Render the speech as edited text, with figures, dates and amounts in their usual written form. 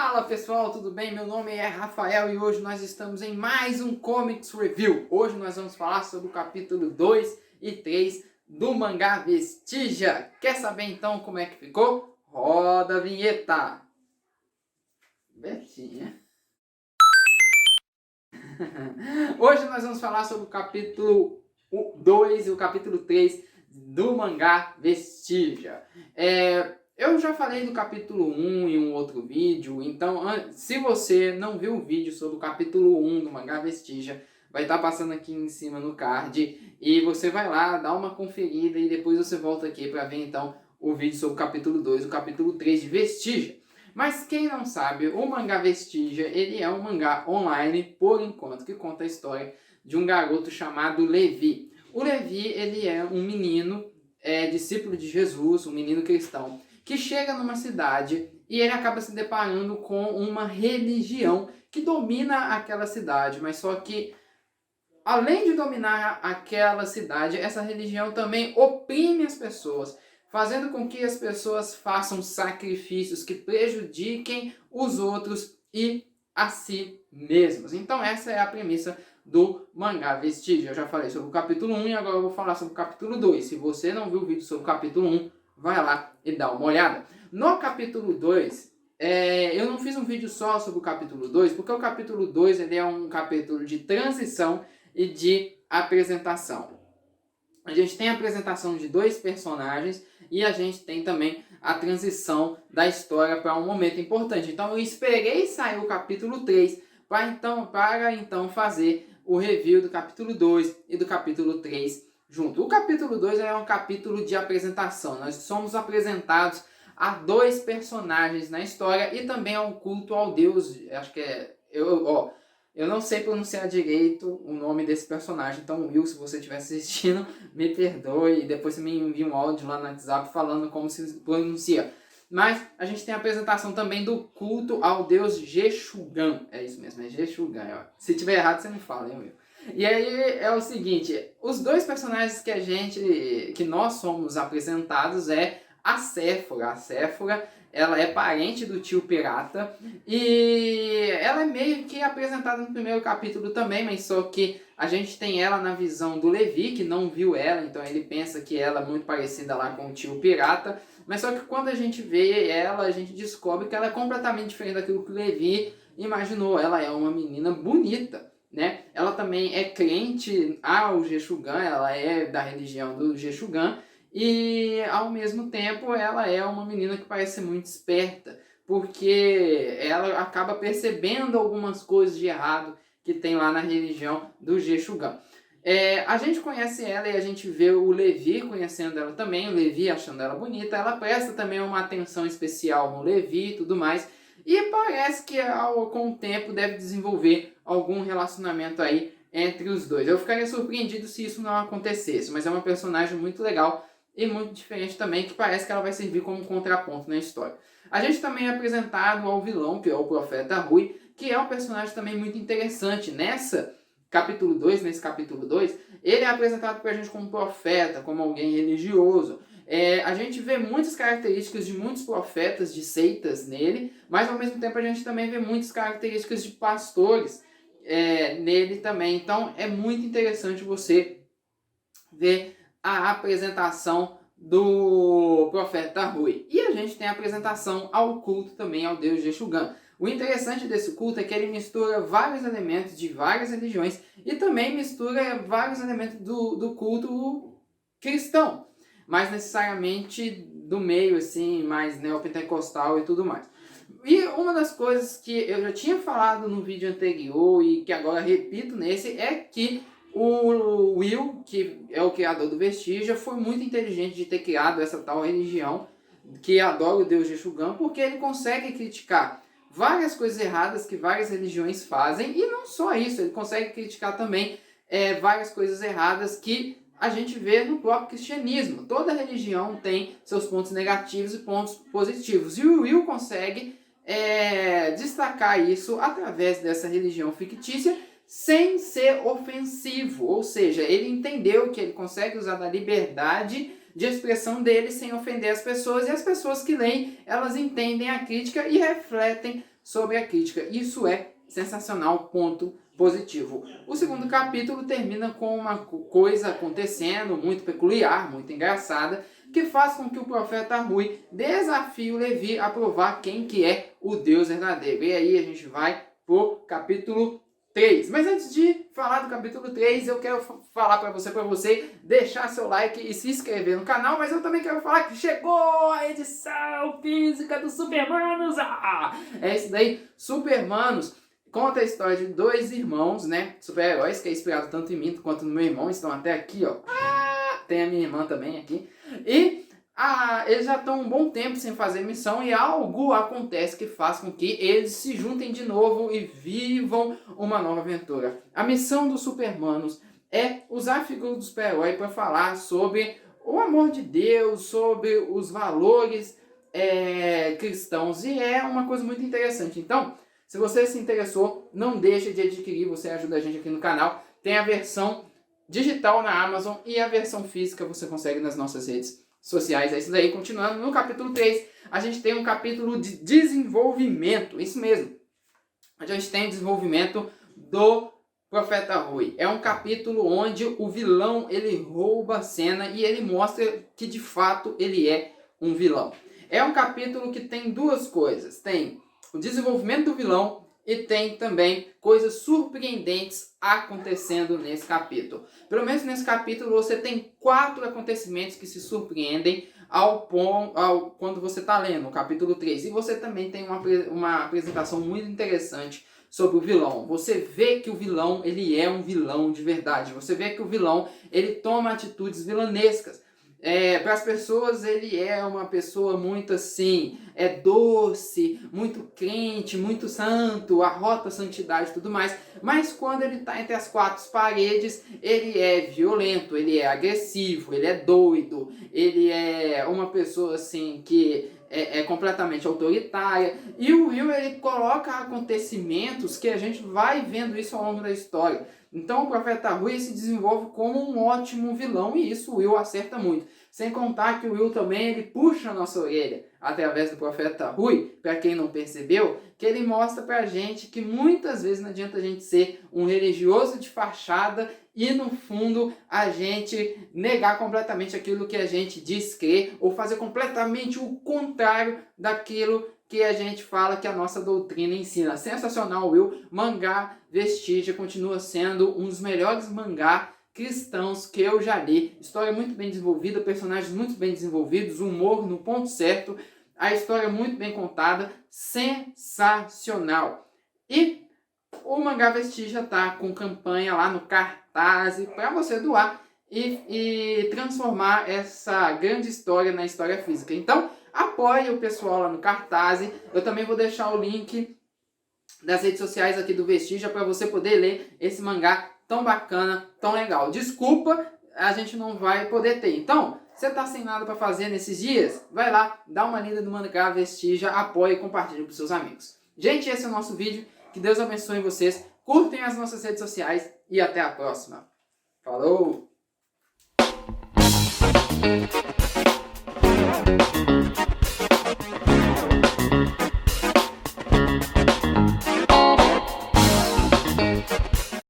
Fala pessoal, tudo bem? Meu nome é Rafael e hoje nós estamos em mais um Comics Review. Hoje nós vamos falar sobre o capítulo 2 e 3 do mangá Vestígia. Quer saber então como é que ficou? Roda a vinheta! Betinha. Hoje nós vamos falar sobre o capítulo 2 e o capítulo 3 do mangá Vestígia. Eu já falei do capítulo 1 em um outro vídeo, então se você não viu o vídeo sobre o capítulo 1 do mangá Vestígia, vai estar passando aqui em cima no card e você vai lá, dá uma conferida e depois você volta aqui para ver então o vídeo sobre o capítulo 2 e o capítulo 3 de Vestígia. Mas quem não sabe, o mangá Vestígia, ele é um mangá online, por enquanto, que conta a história de um garoto chamado Levi. O Levi, ele é um menino, discípulo de Jesus, um menino cristão, que chega numa cidade e ele acaba se deparando com uma religião que domina aquela cidade, mas só que, além de dominar aquela cidade, essa religião também oprime as pessoas, fazendo com que as pessoas façam sacrifícios que prejudiquem os outros e a si mesmos. Então essa é a premissa do mangá Vestígia. Eu já falei sobre o capítulo 1 e agora eu vou falar sobre o capítulo 2. Se você não viu o vídeo sobre o capítulo 1, vai lá e dá uma olhada. No capítulo 2, eu não fiz um vídeo só sobre o capítulo 2, porque o capítulo 2 ele é um capítulo de transição e de apresentação. A gente tem a apresentação de dois personagens e a gente tem também a transição da história para um momento importante. Então eu esperei sair o capítulo 3 para então fazer o review do capítulo 2 e do capítulo 3 junto. O capítulo 2 é um capítulo de apresentação. Nós somos apresentados a dois personagens na história e também ao culto ao Deus. Acho que eu não sei pronunciar direito o nome desse personagem, então Will, se você estiver assistindo, me perdoe e depois você me envia um áudio lá no WhatsApp falando como se pronuncia. Mas a gente tem a apresentação também do culto ao deus Jeshugam. É isso mesmo, é Jeshugam. Se tiver errado, você me fala, hein, Will? E aí é o seguinte, os dois personagens que nós somos apresentados é a Séfora. A Séfora, ela é parente do tio pirata e ela é meio que apresentada no primeiro capítulo também, mas só que a gente tem ela na visão do Levi, que não viu ela, então ele pensa que ela é muito parecida lá com o tio pirata, mas só que quando a gente vê ela, a gente descobre que ela é completamente diferente daquilo que o Levi imaginou. Ela é uma menina bonita, né? Ela também é crente ao Jeshugam, ela é da religião do Jeshugam, e ao mesmo tempo ela é uma menina que parece muito esperta, porque ela acaba percebendo algumas coisas de errado que tem lá na religião do Jeshugam. A gente conhece ela e a gente vê o Levi conhecendo ela também, o Levi achando ela bonita, ela presta também uma atenção especial no Levi e tudo mais, e parece que com o tempo deve desenvolver algum relacionamento aí entre os dois. Eu ficaria surpreendido se isso não acontecesse, mas é uma personagem muito legal e muito diferente também, que parece que ela vai servir como contraponto na história. A gente também é apresentado ao vilão, que é o Profeta Rui, que é um personagem também muito interessante. Nesse capítulo 2, ele é apresentado pra gente como profeta, como alguém religioso. A gente vê muitas características de muitos profetas, de seitas nele, mas ao mesmo tempo a gente também vê muitas características de pastores nele também. Então é muito interessante você ver a apresentação do Profeta Rui. E a gente tem a apresentação ao culto também ao deus Jeshugam. O interessante desse culto é que ele mistura vários elementos de várias religiões e também mistura vários elementos do culto cristão, mas necessariamente do meio assim, mais neopentecostal e tudo mais. E uma das coisas que eu já tinha falado no vídeo anterior e que agora repito nesse é que o Will, que é o criador do Vestígia, foi muito inteligente de ter criado essa tal religião que adora o deus Jeshugam, porque ele consegue criticar várias coisas erradas que várias religiões fazem, e não só isso, ele consegue criticar também várias coisas erradas que a gente vê no próprio cristianismo. Toda religião tem seus pontos negativos e pontos positivos, e o Will consegue destacar isso através dessa religião fictícia, sem ser ofensivo, ou seja, ele entendeu que ele consegue usar da liberdade de expressão dele sem ofender as pessoas, e as pessoas que leem, elas entendem a crítica e refletem sobre a crítica. Isso é sensacional, ponto positivo. O segundo capítulo termina com uma coisa acontecendo muito peculiar, muito engraçada, que faz com que o profeta Rui desafie o Levi a provar quem que é o Deus verdadeiro. E aí a gente vai pro capítulo 3. Mas antes de falar do capítulo 3, eu quero falar para você deixar seu like e se inscrever no canal, mas eu também quero falar que chegou a edição física do Supermanos. É isso daí, Supermanos. Conta a história de dois irmãos, né, super-heróis, que é inspirado tanto em mim quanto no meu irmão. Estão até aqui, ó. Tem a minha irmã também aqui. E eles já estão um bom tempo sem fazer missão e algo acontece que faz com que eles se juntem de novo e vivam uma nova aventura. A missão dos Supermanos é usar a figura do super-herói para falar sobre o amor de Deus, sobre os valores cristãos. E é uma coisa muito interessante. Então, se você se interessou, não deixe de adquirir, você ajuda a gente aqui no canal. Tem a versão digital na Amazon e a versão física você consegue nas nossas redes sociais. É isso daí. Continuando, no capítulo 3, a gente tem um capítulo de desenvolvimento. Isso mesmo. A gente tem o desenvolvimento do profeta Rui. É um capítulo onde o vilão, ele rouba a cena e ele mostra que de fato ele é um vilão. É um capítulo que tem duas coisas. Tem o desenvolvimento do vilão e tem também coisas surpreendentes acontecendo nesse capítulo. Pelo menos nesse capítulo você tem 4 acontecimentos que se surpreendem quando você está lendo o capítulo 3. E você também tem uma apresentação muito interessante sobre o vilão. Você vê que o vilão, ele é um vilão de verdade. Você vê que o vilão, ele toma atitudes vilanescas. Para as pessoas ele é uma pessoa muito assim, doce, muito crente, muito santo, arrota a santidade e tudo mais, mas quando ele está entre as 4 paredes, ele é violento, ele é agressivo, ele é doido, ele é uma pessoa assim que é completamente autoritária. E o Will, ele coloca acontecimentos que a gente vai vendo isso ao longo da história. Então o profeta Rui se desenvolve como um ótimo vilão e isso o Will acerta muito. Sem contar que o Will também ele puxa a nossa orelha através do profeta Rui, para quem não percebeu, que ele mostra pra gente que muitas vezes não adianta a gente ser um religioso de fachada e no fundo a gente negar completamente aquilo que a gente diz crer ou fazer completamente o contrário daquilo que a gente fala que a nossa doutrina ensina. Sensacional, Will. Mangá Vestígia continua sendo um dos melhores mangá cristãos que eu já li. História muito bem desenvolvida, personagens muito bem desenvolvidos, humor no ponto certo, a história muito bem contada, sensacional. E o Mangá Vestígia tá com campanha lá no Cartaz para você doar e transformar essa grande história na história física. Então, apoie o pessoal lá no Cartaz. Eu também vou deixar o link das redes sociais aqui do Vestígia para você poder ler esse mangá tão bacana, tão legal. Desculpa, a gente não vai poder ter. Então, você tá sem nada para fazer nesses dias? Vai lá, dá uma lida do Mangá Vestígia, apoie e compartilhe com seus amigos. Gente, esse é o nosso vídeo. Que Deus abençoe vocês. Curtem as nossas redes sociais e até a próxima. Falou!